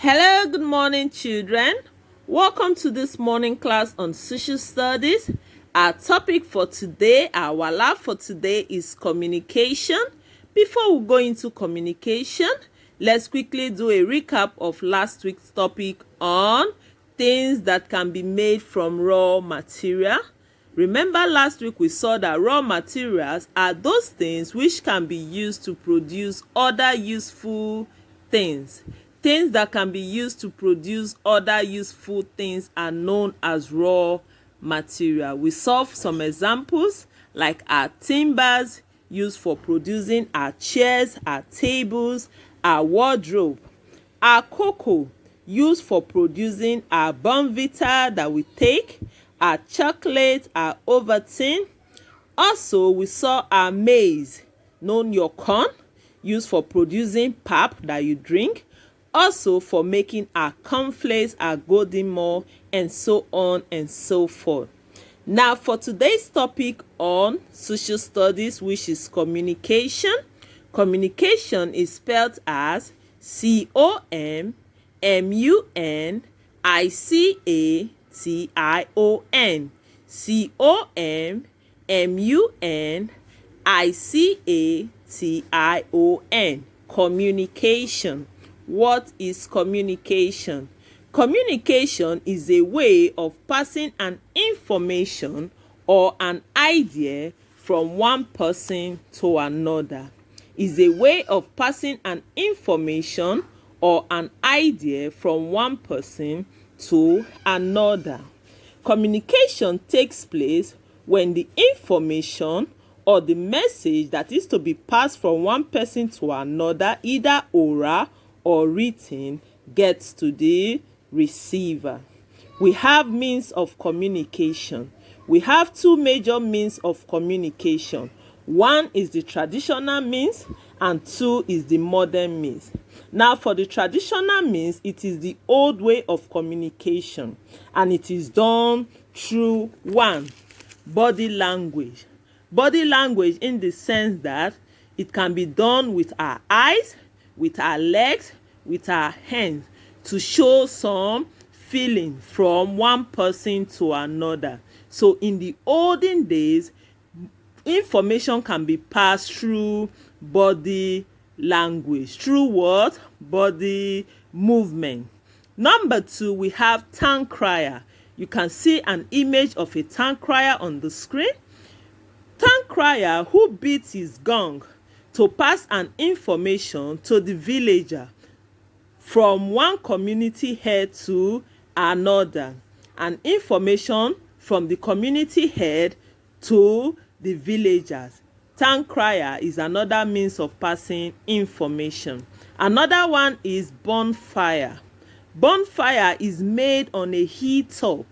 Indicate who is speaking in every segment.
Speaker 1: Hello, good morning, children. Welcome to this morning class on social studies. Our topic for today, our lab for today is communication. Before we go into communication, let's quickly do a recap of last week's topic on things that can be made from raw material. Remember last week we saw that raw materials are those things which can be used to produce other useful things. Things that can be used to produce other useful things are known as raw material. We saw some examples like our timbers used for producing our chairs, our tables, our wardrobe. Our cocoa used for producing our Bonvita that we take, our chocolate, our Ovaltine. Also, we saw our maize, known your corn, used for producing pap that you drink. Also for making our cornflakes, our golden morn, and so on and so forth. Now for today's topic on social studies, which is communication. Communication is spelled as COMMUNICATION. COMMUNICATION. Communication. What is communication? Communication is a way of passing an information or an idea from one person to another. Is a way of passing an information or an idea from one person to another. Communication takes place when the information or the message that is to be passed from one person to another, either oral or written, gets to the receiver. We have means of communication. We have two major means of communication. One is the traditional means and two is the modern means. Now for the traditional means, it is the old way of communication and it is done through one, body language. Body language in the sense that it can be done with our eyes, with our legs, with our hands to show some feeling from one person to another. So in the olden days, information can be passed through body language. Through what? Body movement. Number two, we have town crier. You can see an image of a town crier on the screen. Town crier who beats his gong to pass an information to the villager from one community head to another, and information from the community head to the villagers. Town crier is another means of passing information. Another one is bonfire. Bonfire is made on a hilltop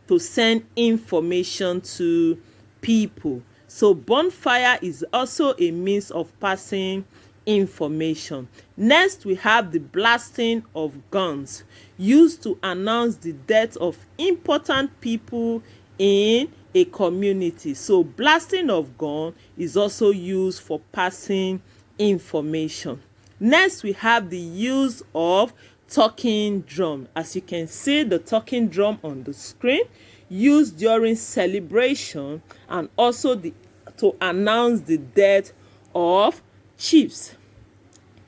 Speaker 1: to send information to people. So bonfire is also a means of passing information. Next, we have the blasting of guns used to announce the death of important people in a community. So blasting of gun is also used for passing information. Next, we have the use of talking drum. As you can see the talking drum on the screen, used during celebration and also to announce the death of chiefs,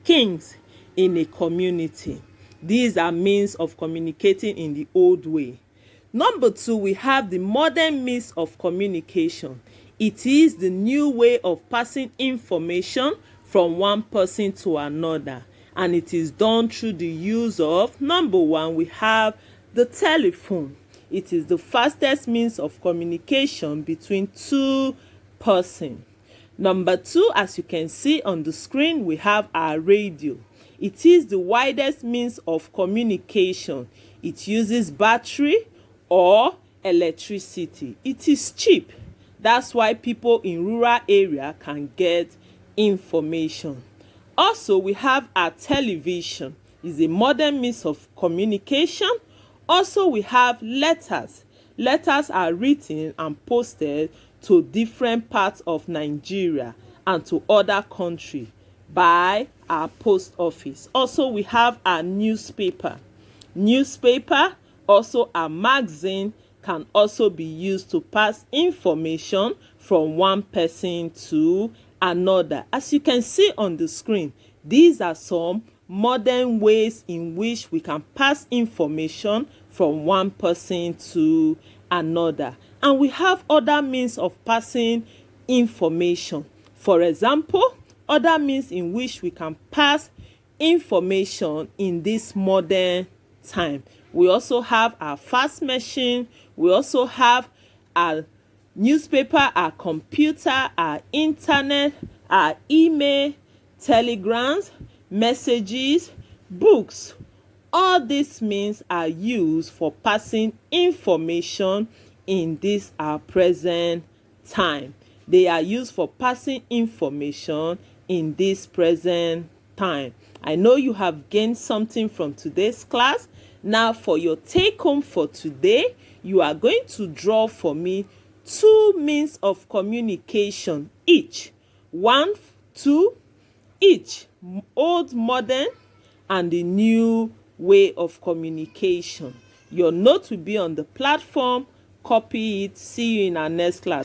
Speaker 1: kings in a community. These are means of communicating in the old way. Number two, we have the modern means of communication. It is the new way of passing information from one person to another, and it is done through the use of, number one, we have the telephone. It is the fastest means of communication between two persons. Number two, as you can see on the screen, we have our radio. It is the widest means of communication. It uses battery or electricity. It is cheap. That's why people in rural area can get information. Also, we have our television. It's a modern means of communication. Also, we have letters. Letters are written and posted to different parts of Nigeria and to other countries by our post office. Also, we have our newspaper. Newspaper, also a magazine, can also be used to pass information from one person to another. As you can see on the screen, these are some modern ways in which we can pass information from one person to another. And we have other means of passing information. For example, other means in which we can pass information in this modern time. We also have our fax machine. We also have our newspaper, our computer, our internet, our email, telegrams, messages, books. All these means are used for passing information in this our present time. They are used for passing information in this present time. I know you have gained something from today's class. Now for your take home for today, you are going to draw for me 2 means of communication each. 1, 2, each. Old, modern, and the new way of communication. Your note will be on the platform. Copy it. See you in our next class.